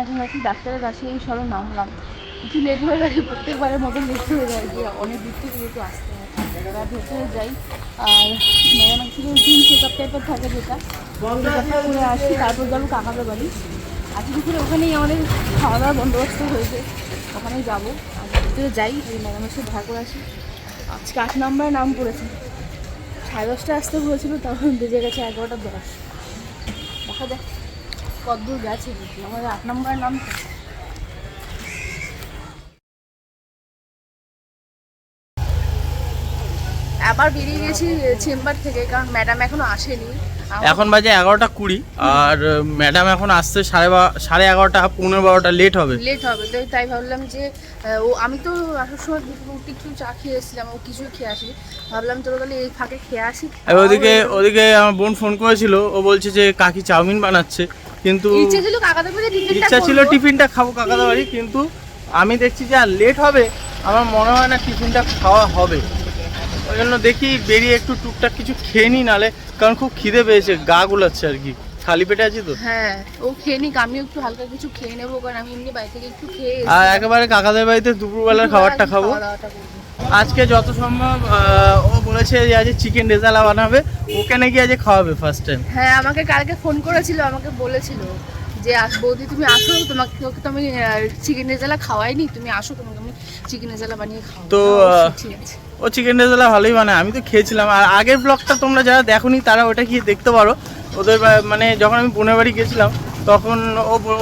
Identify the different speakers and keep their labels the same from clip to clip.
Speaker 1: এখন আর কি ডাক্তারের কাছে এই সবে নামলাম, একটু লেট হয়ে গেছে, প্রত্যেকবারের মতো লেট হয়ে যায় যে অনেক দূর থেকে যেহেতু আসতে হয়, এবার ভেতরে যাই। আর ম্যাডাম একটু রুটিন চেক আপ টাইপের থাকে যেটা, চেক আপটা করে আসি, তারপর যাবো কাকাদের বাড়ি। আজকে দুপুরে ওখানেই আমাদের খাওয়া দাওয়ার বন্দোবস্ত হয়েছে, ওখানেই যাবো। আর ভেতরে যাই, এই ম্যাডামের সাথে দেখা করে আসি। আজকে 8 নম্বরে নাম পড়েছে, 10:30 আসতে বলেছিল, তখন বেজে গেছে 11:10। দেখা যাক কতদূর গেছে, আমাদের 8 নম্বরের নাম। আবার বেরিয়ে গেছি চেম্বার থেকে, কারণ ম্যাডাম এখনো আসেনি।
Speaker 2: এখন বাজে 11:20 আর ম্যাডাম এখন আসতে 11:30 11:15 লেট হবে।
Speaker 1: তো তাই ভাবলাম যে আমি তো আসার সময় একটু চা খেয়ে এসেছিলাম, ও কিছুই খেয়ে আসি, ভাবলাম তোর গেলে এই ফাঁকে খেয়ে আসি।
Speaker 2: ওদিকে আমার বোন ফোন করেছিল, ও বলছে যে কাকি চাউমিন বানাচ্ছে, কিন্তু ইচ্ছা ছিল টিফিনটা খাবো কাকাদের বাড়ি, কিন্তু আমি দেখছি যে আর লেট হবে, আমার মনে হয় না টিফিনটা খাওয়া হবে। ওই জন্য দেখি বেরিয়ে একটু টুকটাক কিছু খেয়ে নিই, নালে কারণ খুব খিদে পেয়েছে, গা গুলাচ্ছে আর কি, খালি পেটে আছি তো।
Speaker 1: হ্যাঁ, ও খেয়ে নিক, আমিও একটু হালকা কিছু খেয়ে নেবো, কারণ আমি এমনি বাড়ি থেকে একটু খেয়ে
Speaker 2: আর একেবারে কাকাদের বাড়িতে দুপুরবেলার খাবারটা খাবো। আজকে যত সম্ভব ও বলেছে যে আজ চিকেন রেজালা বানাবে, ওকে নাকি আজ খাওয়াবে ফার্স্ট টাইম।
Speaker 1: হ্যাঁ, আমাকে কালকে ফোন করেছিল, আমাকে বলেছিল যে বৌদি তুমি আসো, তোমাকে তো আমি চিকেন রেজালা খাওয়াইনি, তুমি আসো, তোমাকে আমি চিকেন রেজালা বানিয়ে খাওয়াবো।
Speaker 2: তো
Speaker 1: ঠিক আছে,
Speaker 2: ও চিকেন রেজালা ভালোই বানায়, আমি তো খেয়েছিলাম। আর আগের ব্লগটা তোমরা যারা দেখোনি তারা ওটা গিয়ে দেখতে পারো। ওদের মানে যখন আমি বোনের বাড়ি গেছিলাম তখন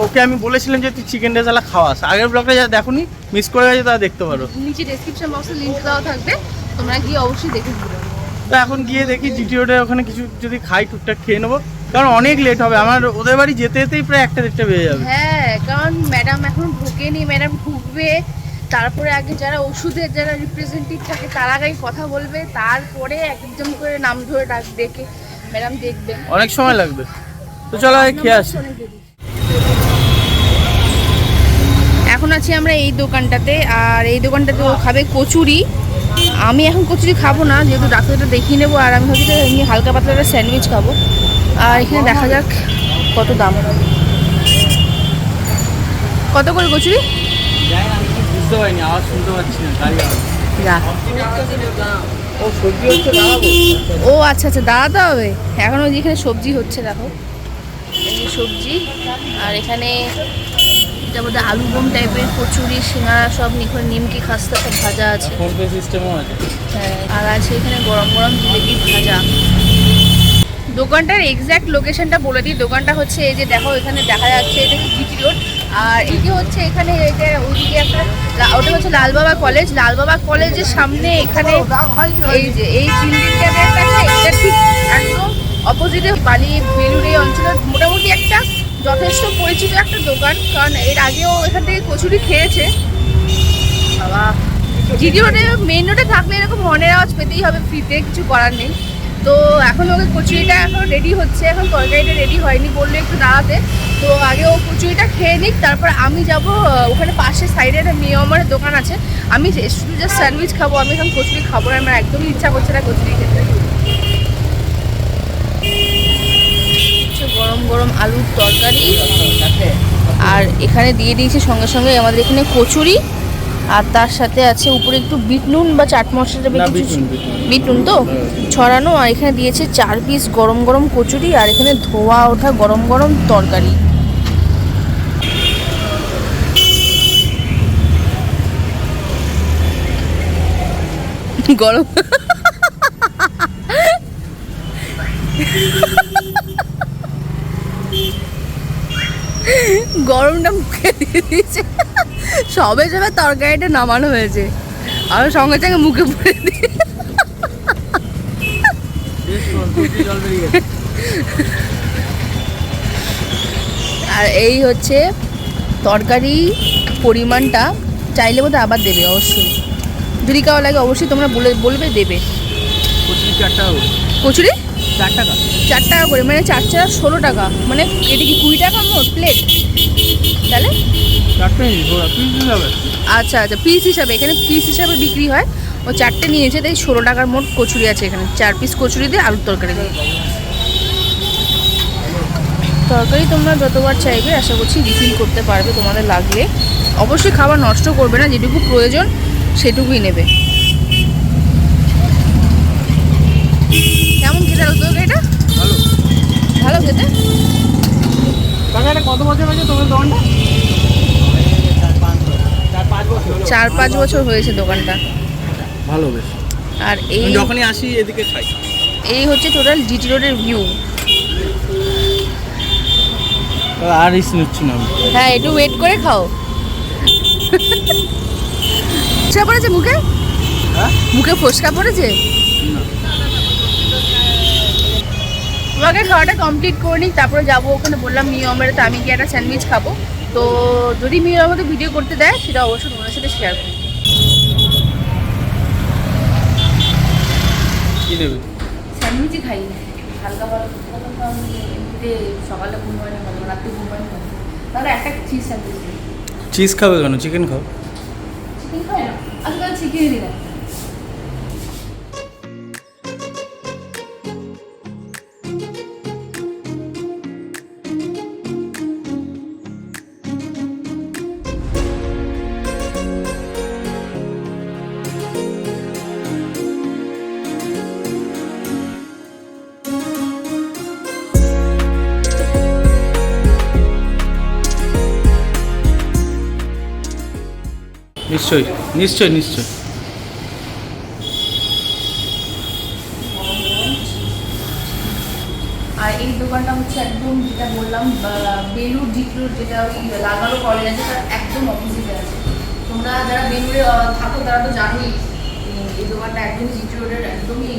Speaker 2: ওকে আমি বলেছিলাম যে তুই চিকেন রেজালা খাওয়াস। আগের ব্লগটা যারা দেখোনি, মিস করে গেছে, তারা দেখতে পারো।
Speaker 1: নিচে ডেসক্রিপশন বক্সে লিংক দেওয়া থাকবে, তোমরা গিয়ে অবশ্যই দেখে দিও।
Speaker 2: তো এখন গিয়ে দেখি জিটি রোডে ওখানে কিছু যদি খাই টুকটাক খেয়ে নেবো, কারণ অনেক লেট হবে আমার, ওদের বাড়ি যেতে যেতেই প্রায় 1টা বেজে যাবে।
Speaker 1: হ্যাঁ, কারণ ম্যাডাম এখন ঢুকেনি, ম্যাডাম ঢুকবে, তারপরে আগে যারা ওষুধের যারা রিপ্রেজেন্টেটিভ থাকে তারা আগে কথা বলবে, তারপরে একজন করে নাম ধরে ডেকে ম্যাডাম দেখবে,
Speaker 2: অনেক সময় লাগবে। তো চলো খেয়ে আসি।
Speaker 1: এখন আছি আমরা এই দোকানটাতে, আর এই দোকানটাতে ও খাবে কচুরি। আমি এখন কচুরি খাবো না, যেহেতু ডাক্তারটা দেখিয়ে নেবো, আর আমি ভাবছি এমনি হালকা পাতলা একটা স্যান্ডউইচ খাবো। আর এখানে দেখা যাক কত দাম, কত করে কচুরি।
Speaker 2: বুঝতে পারিনি, আওয়াজ শুনতে পাচ্ছি না, গাড়ি
Speaker 1: ও আচ্ছা আচ্ছা, দাঁড়াতে হবে এখন। ওই যেখানে সবজি হচ্ছে দেখো, এই যে সবজি, আর এখানে এটা বোধহয় আলু দম টাইপের কচুরি, সিঙ্গারা, সব নিমকি খাস্তা সব ভাজা আছে।
Speaker 2: ফোনপে সিস্টেমও আছে।
Speaker 1: হ্যাঁ, আর আছে এখানে গরম গরম জিলেবি ভাজা। দোকানটার এক্স্যাক্ট লোকেশনটা বলে দিই, দোকানটা হচ্ছে এই যে দেখো, এখানে দেখা যাচ্ছে এটা জিটি রোড, আর এই যে হচ্ছে এখানে এটা ওইদিকে একটা, ওটা হচ্ছে লালবাবা কলেজ, লালবাবা কলেজের সামনে এখানে এই যে এই বিল্ডিংটা আছে, এটা ঠিক একদম অপোজিটে বালি বেলুড় এই অঞ্চলের মোটামুটি একটা যথেষ্ট পরিচিত একটা দোকান, কারণ এর আগেও এখান থেকে কচুরি খেয়েছে বাবা। জিটি রোডে মেন রোডে থাকলে এরকম হর্নের আওয়াজ পেতেই হবে, ফ্রিতে, কিছু করার নেই। তো এখন ওকে কচুরিটা এখন রেডি হচ্ছে, এখন তরকারিটা রেডি হয়নি, বললো একটু দাঁড়াতে। তো আগে ও কচুরিটা খেয়ে নিক, তারপর আমি যাব ওখানে পাশে সাইডে একটা মিয়মারের দোকান আছে, আমি শুধু জাস্ট স্যান্ডউইচ খাবো, আমি এখন কচুরি খাবো না, আমার একদমই ইচ্ছা করছে না কচুরি খেতে। গরম গরম আলুর তরকারি, আর এখানে দিয়ে দিয়েছে সঙ্গে সঙ্গে আমাদের এখানে কচুরি, আর তার সাথে আছে উপরে একটু বিট নুন বা চাট মশলা, বিট নুন তো ছড়ানো, আর এখানে দিয়েছে 4 পিস গরম গরম কচুরি, আর এখানে ধোয়া ওঠা গরম গরম তরকারি। গরম গরমটা মুখে দিয়ে দিয়েছে, সবে সবে তরকারিটা নামানো হয়েছে, আর সঙ্গে সঙ্গে মুখে পড়ে দিয়ে। আর এই হচ্ছে তরকারি পরিমাণটা, চাইলে বোধহয় আবার দেবে অবশ্যই, যদি কারো লাগে অবশ্যই তোমরা বলবে দেবে। কচুরি 4 টাকা করে, মানে 4 4 16 টাকা, মানে এটা কি 20 টাকা মোট প্লেট তাহলে? আচ্ছা আচ্ছা, পিস হিসাবে, এখানে পিস হিসাবে বিক্রি হয়, ও 4টে নিয়েছে, তাই 16 টাকার মোট কচুরি আছে এখানে, 4 পিস কচুরি দিয়ে আলুর তরকারি দিয়ে। তরকারি তোমরা যতবার চাইবে আশা করছি রিফিল করতে পারবে তোমাদের লাগলে। অবশ্যই খাবার নষ্ট করবে না, যেটুকু প্রয়োজন সেটুকুই নেবে। কেমন খেতে লাগতো এটা?
Speaker 2: ভালো
Speaker 1: ভালো খেতে।
Speaker 2: কত বছর হয়েছে তোমার দোকানটা?
Speaker 1: 4-5 বছর হয়েছে দোকানটা।
Speaker 2: ভালো বেশ।
Speaker 1: আর এই
Speaker 2: যখনই আসি এদিকে খাই।
Speaker 1: এই হচ্ছে টোটাল জিটি রোডের ভিউ।
Speaker 2: আর রিস নিচ্ছি না আমি।
Speaker 1: হ্যাঁ, একটু ওয়েট করে খাও। ফোসকা পড়েছে মুখে?
Speaker 2: হ্যাঁ,
Speaker 1: মুখে ফোসকা পড়েছে? তোমাকে খাওয়াটা কমপ্লিট করে নিই, তারপরে যাবো ওখানে। বললাম মিয়মের, তো আমি কি একটা স্যান্ডউইচ খাবো। তো যদি মিয়ম আমাকে ভিডিও করতে দেয় সেটা অবশ্যই তোমাদের সাথে শেয়ার করবো।
Speaker 2: কি নেবে?
Speaker 1: স্যান্ডউইচই খাই, হালকা হালকা এমনিতে সকালে ঘুম হয় না, রাত্রে ঘুম হয় না, তাহলে একটা চিজ স্যান্ডউইচ।
Speaker 2: চিজ খাবে কেন? চিকেন খাও।
Speaker 1: চিকেন খাই না, আজকাল চিকেনই দিলাম।
Speaker 2: নিশ্চয়ই নিশ্চয়ই নিশ্চয়ই।
Speaker 1: আর এই দোকানটা হচ্ছে একদম যেটা বললাম বেলুর জিটলুর, যেটা ওই লালবালু কলেজ আছে তার একদম অপোজিটে আছে। তোমরা যারা বেলুরে থাকো তারা তো জানোই এই দোকানটা একদমই জিটি রোডের একদমই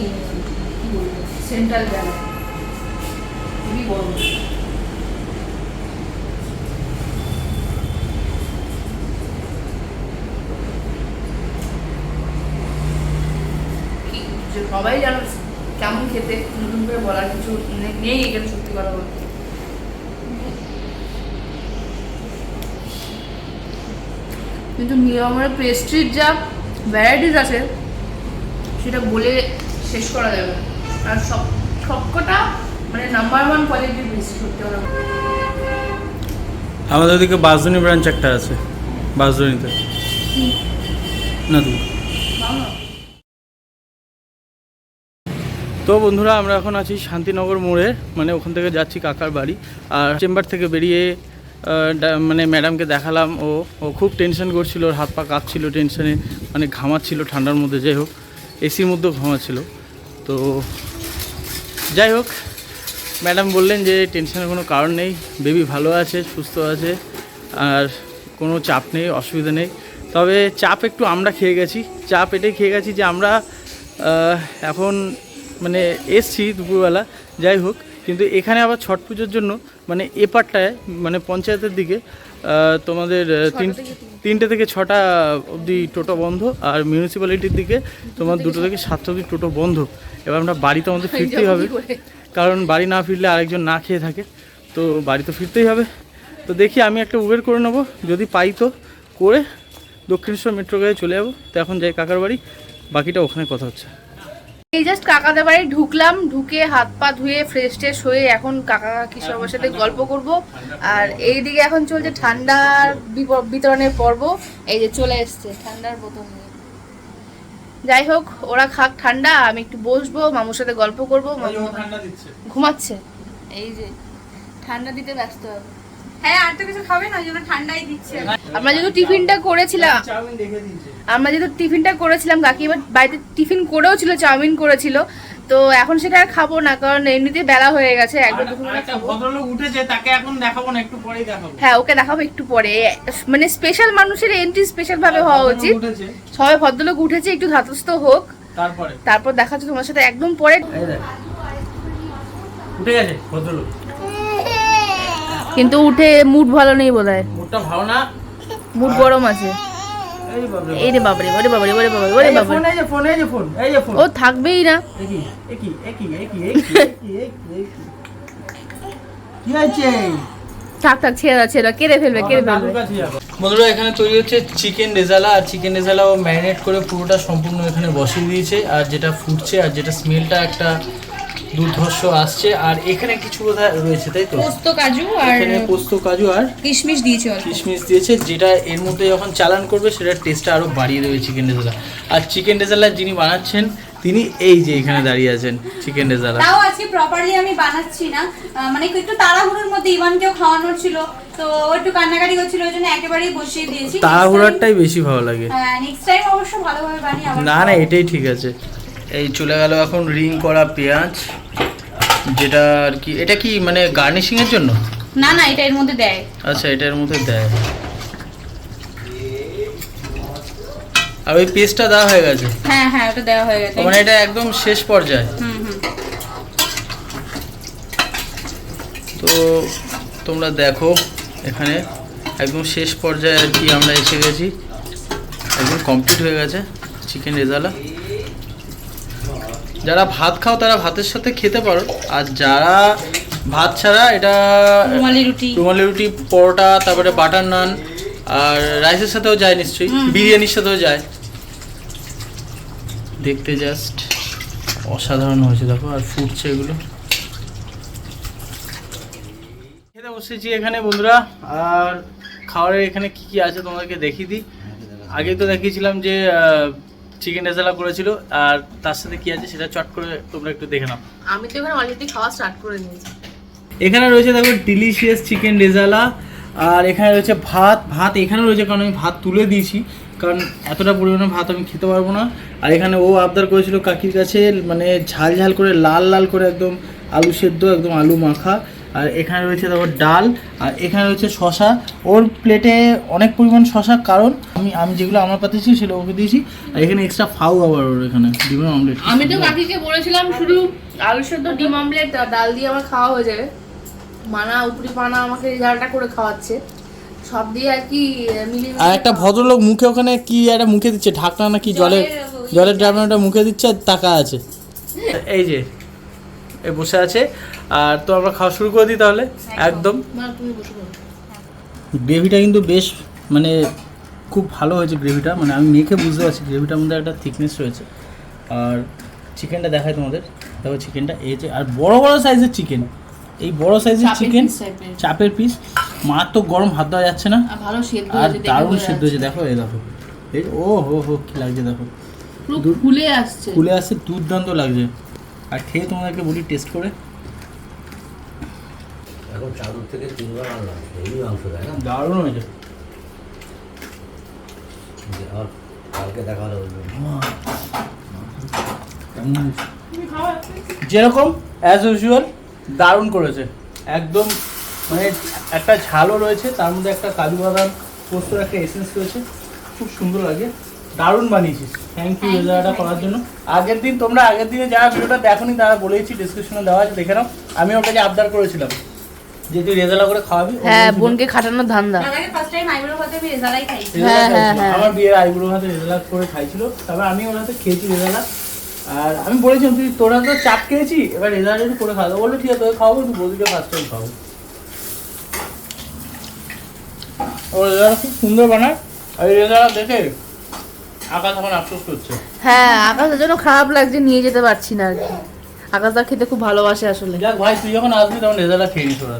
Speaker 1: কী বলবো সেন্ট্রাল জায়গা, খুবই বড়। সবাই জানো কেমন খেতে, নতুন করে বলার কিছু নেই এখানে, সত্যি কথা বলতে। কিন্তু মিয়মের পেস্ট্রির যা ভ্যারাইটিস আছে সেটা বলে শেষ করা যাবে। আর সবকটা মানে নাম্বার 1 কোয়ালিটির পেস্ট্রি, সত্যি কথা।
Speaker 2: আমাদের ওদিকে বাসদনি ব্রাঞ্চ একটা আছে, বাসদনিতে না দূর। তো বন্ধুরা, আমরা এখন আছি শান্তিনগর মোড়ে, মানে ওখান থেকে যাচ্ছি কাকার বাড়ি। আর চেম্বার থেকে বেরিয়ে মানে ম্যাডামকে দেখালাম, ও খুব টেনশন করছিল, ওর হাত পা কাঁপছিল টেনশনে, মানে ঘামাচ্ছিল ঠান্ডার মধ্যে। যাই হোক, এসির মধ্যেও ঘামাচ্ছিল। তো যাই হোক, ম্যাডাম বললেন যে টেনশনের কোনো কারণ নেই, বেবি ভালো আছে, সুস্থ আছে, আর কোনো চাপ নেই, অসুবিধা নেই। তবে চাপ একটু আমরা খেয়ে গেছি। চাপ এটাই খেয়ে গেছি যে আমরা এখন মানে এসছি দুপুরবেলা, যাই হোক, কিন্তু এখানে আবার ছট পুজোর জন্য মানে এপারটায় মানে পঞ্চায়েতের দিকে তোমাদের 3টে থেকে 6টা অবধি টোটো বন্ধ, আর মিউনিসিপ্যালিটির দিকে তোমার 2টো থেকে 7টা অবধি টোটো বন্ধ। এবার আমরা বাড়িতে আমাদের ফিরতেই হবে, কারণ বাড়ি না ফিরলে আরেকজন না খেয়ে থাকে, তো বাড়ি তো ফিরতেই হবে। তো দেখি আমি একটা উবের করে নেবো, যদি পাই তো করে দক্ষিণেশ্বর মেট্রো গাড়ি চলে যাবো। তো এখন যাই কাকার বাড়ি, বাকিটা ওখানে কথা হচ্ছে।
Speaker 1: এই জাস্ট কাকাদের বাড়ি ঢুকলাম, ঢুকে হাত পা ধুয়ে ফ্রেশ ট্রেশ হয়ে এখন কাকা কিশোরের সাথে গল্প করব। আর এইদিকে এখন চলছে ঠান্ডার বিতরণের পর্ব। এই যে চলে এসছে ঠান্ডার বোতল নিয়ে। যাই হোক, ওরা খাক ঠান্ডা, আমি একটু বসবো, মামুর সাথে গল্প করবো। মামু ঘুমাচ্ছে, এই যে ঠান্ডা দিতে ব্যস্ত হবে।
Speaker 3: হ্যাঁ, আর তো কিছু খাবে না, ওই জন্য ঠান্ডাই দিচ্ছে।
Speaker 1: আমরা যেহেতু টিফিনটা করেছিলাম কাকি এবার বাড়িতে টিফিন করেও ছিল, চাউমিন করেছিল। তো এখন সেটা আর খাবো না, কারণ এমনিতে বেলা হয়ে গেছে। একদম
Speaker 2: ভদ্রলোক উঠেছে, তাকে এখন দেখাবো না, একটু পরেই দেখাবো।
Speaker 1: হ্যাঁ, ওকে দেখাবো একটু পরে। মানে স্পেশাল মানুষের এন্ট্রি স্পেশাল ভাবে হওয়া উচিত। সবাই ভদ্রলোক উঠেছে, একটু ধাতস্থ হোক, তারপর দেখাচ্ছি তোমার সাথে একদম পরে।
Speaker 2: উঠে গেছে ভদ্রলোক,
Speaker 1: কিন্তু উঠে মুড ভালো নেই বোধহয়,
Speaker 2: মুডটা ভালো না,
Speaker 1: মুড গরম আছে। এই রে বাবারে, ওরে বাবারে, ওরে বাবারে, ওরে বাবারে, ও থাকবেই না। থাক ছেড়ে কেড়ে ফেলবে।
Speaker 2: বন্ধুরা, এখানে তৈরি হচ্ছে চিকেন রেজালা, আর চিকেন রেজালা ও ম্যারিনেট করে পুরোটা সম্পূর্ণ এখানে বসিয়ে দিয়েছে। আর যেটা ফুটছে, আর যেটা স্মেলটা একটা দুর্ধর্ষ আসছে। আর এখানে কিছু বোধহয় রয়েছে, তাই তো?
Speaker 1: পোস্ত কাজু আর
Speaker 2: এখানে পোস্ত কাজু আর
Speaker 1: কিশমিশ দিয়েছে অল্প।
Speaker 2: কিশমিশ দিয়েছে, যেটা এর মধ্যে যখন চালান করবে সেটা টেস্টটা আরও বাড়িয়ে দেবে চিকেন রেজালা। আর চিকেন রেজালা যিনি বানাচ্ছেন তিনি এই যে এখানে দাঁড়িয়ে আছেন চিকেন রেজালা।
Speaker 3: তাও আজকে প্রপারলি আমি বানাচ্ছি না, মানে একটু তাড়াহুড়োর মধ্যে ইভানকেও খাওয়ানোর ছিল, তো ও একটু কান্নাকাটি করছিল, ওই জন্য একেবারেই বসিয়ে দিয়েছি।
Speaker 2: তাড়াহুড়াটাই বেশি ভালো লাগে।
Speaker 3: হ্যাঁ, নেক্সট টাইম অবশ্য ভালোভাবে বানিয়ে আবার
Speaker 2: না না, এটাই ঠিক আছে। এই চলে গেল এখন রিং করা পেঁয়াজ, যেটা আর কি, এটা কি মানে গার্নিশিং এর জন্য?
Speaker 1: না না, এটা এর মধ্যে দেয়।
Speaker 2: আচ্ছা, এটার মধ্যে দেয়। আর ওই পেস্টটা দেওয়া হয়ে গেছে?
Speaker 1: হ্যাঁ হ্যাঁ, ওটা দেওয়া হয়ে গেছে।
Speaker 2: মানে এটা একদম শেষ পর্যায়ে।
Speaker 1: হুম হুম।
Speaker 2: তো তোমরা দেখো এখানে একদম শেষ পর্যায়ে আর কি আমরা এসে গেছি, একদম কমপ্লিট হয়ে গেছে চিকেন রেজালা। যারা ভাত খাও তারা ভাতের সাথে খেতে পারো, আর যারা ভাত ছাড়া এটা রুমালি রুটি, পরোটা, তারপরে বাটার নান আর রাইসের সাথেও যায় নিশ্চয়ই, বিরিয়ানির সাথেও যায়। দেখতে জাস্ট অসাধারণ হয়েছে দেখো, আর ফুটছে এগুলো। খেতে বসেছি এখানে বন্ধুরা, আর খাবারের এখানে কি কি আছে তোমাদেরকে দেখিয়ে দিই। আগে তো দেখিয়েছিলাম যে চিকেন রেজালা করেছিল, আর তার সাথে কি আছে সেটা চট করে তোমরা একটু দেখে নাও।
Speaker 1: আমি তো এখানে অলরেডি খাওয়া স্টার্ট করে নিয়েছি।
Speaker 2: এখানে রয়েছে দেখো ডিলিশিয়াস চিকেন রেজালা, আর এখানে রয়েছে ভাত এখানে রয়েছে, কারণ আমি ভাত তুলে দিয়েছি, কারণ এতটা পরিমাণে ভাত আমি খেতে পারবো না। আর এখানে ও আবদার করেছিল কাকির কাছে, মানে ঝাল ঝাল করে লাল লাল করে একদম আলু সেদ্ধ, একদম আলু মাখা। আর এখানে রয়েছে দেখো ডাল, আর এখানে রয়েছে শশা। ওর প্লেটে অনেক পরিমাণ শশা, কারণ আমি যেগুলো আমার পাতে ছিল সেগুলো ওকে দিয়েছি। আর এখানে এক্সট্রা ফাউ আবার ওর এখানে ডিমের অমলেট।
Speaker 1: আমি তো কাকিকে বলেছিলাম শুধু আলু সেদ্ধ, ডিম অমলেট আর ডাল দিয়ে আমার খাওয়া হয়ে যাবে। মানা উপরি পানা আমাকে রেজাল্টটা করে খাওয়াচ্ছে, সব দিয়ে আর কি মিলিয়ে।
Speaker 2: আর একটা ভদ্রলোক মুখে ওখানে কি একটা মুখে দিচ্ছে, ঢাকনা নাকি জলের ড্রামে ওটা মুখে দিচ্ছে, আর টাকা আছে। এই যে বসে আছে। আর তো আমরা খাওয়া শুরু করে দিই তাহলে একদম। গ্রেভিটা কিন্তু বেশ মানে খুব ভালো হয়েছে গ্রেভিটা, মানে আমি মেখে বুঝতে পারছি গ্রেভিটার মধ্যে একটা থিকনেস রয়েছে। আর চিকেনটা দেখায় তোমাদের, দেখো চিকেনটা এই যে, আর বড় বড় সাইজের চিকেন, এই বড় সাইজের চিকেন চাপের পিস, মারাত্মক গরম, হাত দেওয়া যাচ্ছে না,
Speaker 1: ভালো সেদ্ধ
Speaker 2: আর
Speaker 1: হয়েছে,
Speaker 2: দারুণ সেদ্ধ হয়েছে। দেখো এই দেখো, এই ও হো কি লাগছে দেখো,
Speaker 1: ফুলে আসছে,
Speaker 2: দুর্দান্ত লাগছে। আর খেয়ে তোমাদেরকে বলি টেস্ট করে।
Speaker 4: এখন চাদর থেকে 3 বার আনলাম, হেভি মাংস তাই না?
Speaker 2: দারুণ হয়েছে।
Speaker 4: আর কালকে দেখা হলো
Speaker 2: যেরকম অ্যাজ ইউজুয়াল দারুণ করেছে একদম, মানে একটা ঝালও রয়েছে, তার মধ্যে একটা কাজু বাদাম পোস্তর একটা এসেন্স রয়েছে, খুব সুন্দর লাগে। দারুণ বানিয়েছিস, থ্যাংক ইউ রেজালাটা করার জন্য। আগের দিনে যারা ভিডিওটা দেখোনি তারা বলেছি ডিসক্রিপশনে দেওয়া আছে, দেখে নাও। আমি ওর কাছে আবদার করেছিলাম যে তুই রেজালা করে খাওয়াবি।
Speaker 1: হ্যাঁ, বোনকে খাটানোর ধান্দা।
Speaker 3: আমাকে ফার্স্ট টাইম আইবুড়ো ভাতে আমি রেজালাই খাইছি।
Speaker 2: আমার বিয়ের আইবুড়ো ভাতে রেজালা করে খাইছিল, তারপর আমি ওর হাতে খেয়েছি রেজালা। আর আমি বলেছিলাম তুই তোরা তো চাপ খেয়েছি, এবার রেজালা একটু করে খাওয়া। বললো ঠিক আছে তোকে খাওয়াবো, তুই বৌদিকে ফার্স্ট টাইম খাওয়াবো। ও রেজালা খুব সুন্দর বানায়, আর এই রেজালা দেখে আকাশ এখন আফসোস করছে।
Speaker 1: হ্যাঁ, আকাশের জন্য খারাপ লাগছে, নিয়ে যেতে পারছি না আর কি। আকাশটা খেতে খুব ভালোবাসে আসলে।
Speaker 2: যাক ভাই, তুই যখন আসবি তখন রেজালা খেয়ে নিস ওরা।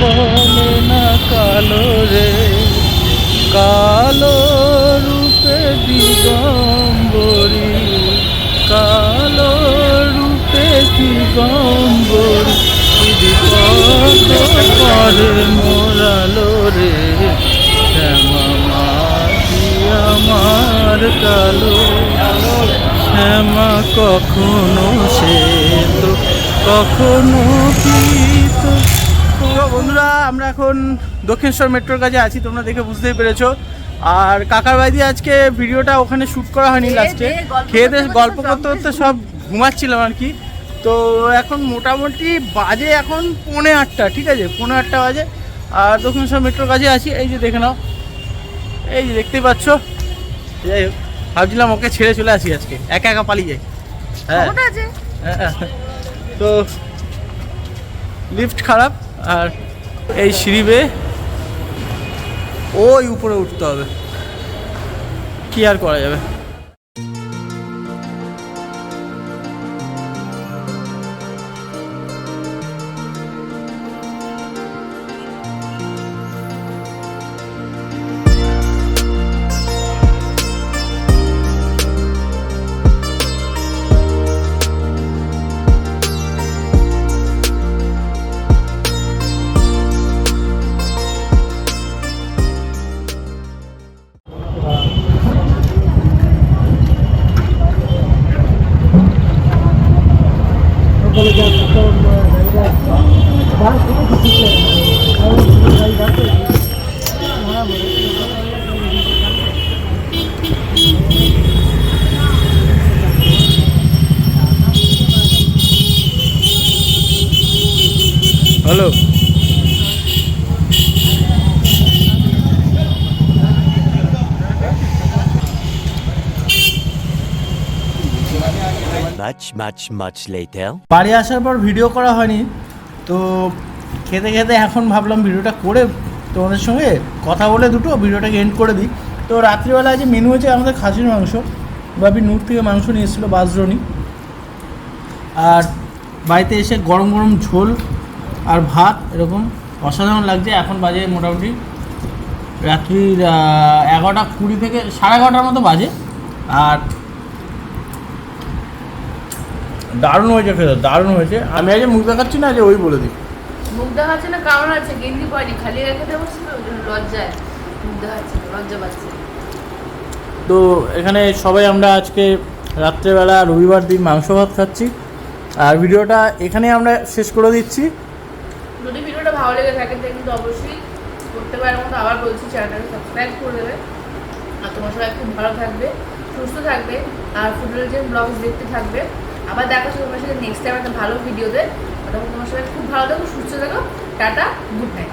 Speaker 2: বলে না কালো রে, কালো রূপে দিগম্বরী, কালো রূপে দিগম্বরী, বিপদ করে মোরালো রে, শ্যামা মাটি আমার কালো, শ্যামা কখনো শ্বেত কখনো পীত। তো বন্ধুরা আমরা এখন দক্ষিণেশ্বর মেট্রোর কাছে আছি, তোমরা দেখে বুঝতেই পেরেছো। আর কাকার বাড়ি আজকে ভিডিওটা ওখানে শ্যুট করা হয়নি, লাস্টে খেয়ে দিয়ে গল্প করতে করতে সব ঘুমাচ্ছিলাম আর কি। তো এখন মোটামুটি বাজে এখন 8:30, ঠিক আছে 8:30 বাজে। আর দক্ষিণেশ্বর মেট্রোর কাছে আছি, এই যে দেখে নাও, এই যে দেখতেই পাচ্ছ। যাই হোক, ভাবছিলাম ওকে ছেড়ে চলে আসি আজকে, একা একা পালিয়ে যাই। হ্যাঁ তো লিফট খারাপ, আর এই সিঁড়ি বেয়ে ওই উপরে উঠতে হবে, কি আর করা যাবে। Hello,
Speaker 5: Much later.
Speaker 2: বাড়ি আসার পর ভিডিও করা হয়নি, তো খেতে খেতে এখন ভাবলাম ভিডিওটা করে তোমাদের সঙ্গে কথা বলে দুটো ভিডিওটাকে এন্ড করে দিই। তো রাত্রিবেলা যে মেনু হচ্ছে আমাদের খাসির মাংস, বাবি নূর থেকে মাংস নিয়ে এসেছিলো বাজরনি, আর বাড়িতে এসে গরম গরম ঝোল আর ভাত, এরকম অসাধারণ লাগছে। এখন বাজে মোটামুটি রাত্রির 11:20 থেকে 11:30 মতো বাজে। আর দারুণ হয়েছে খেতে, দারুণ হয়েছে। আমি আজ মুখ দেখাচ্ছি না, যে ওই বলে দিই
Speaker 1: মুখ দেখাচ্ছে না, কারণ আছে গেঞ্জি পয়নি, খালি রেখে দেবো লজ্জায় মুখ দেখাচ্ছে, লজ্জা পাচ্ছে।
Speaker 2: তো এখানে সবাই আমরা আজকে রাত্রেবেলা রবিবার দিন মাংস ভাত খাচ্ছি, আর ভিডিওটা এখানে আমরা শেষ করে দিচ্ছি।
Speaker 1: যদি ভিডিওটা ভালো লেগে থাকে কিন্তু অবশ্যই করতে পারার মতো আবার বলছি, চ্যানেলটাকে সাবস্ক্রাইব করে দেবে। আর তোমার সবাই খুব ভালো থাকবে, সুস্থ থাকবে, আর ফুডেলজের ব্লগস দেখতে থাকবে। আবার দেখা হচ্ছে তোমার সাথে নেক্সট টাইম একটা ভালো ভিডিওতে। তখন তোমার সবাই খুব ভালো থাকো, সুস্থ থাকো, টাটা, গুড নাইট।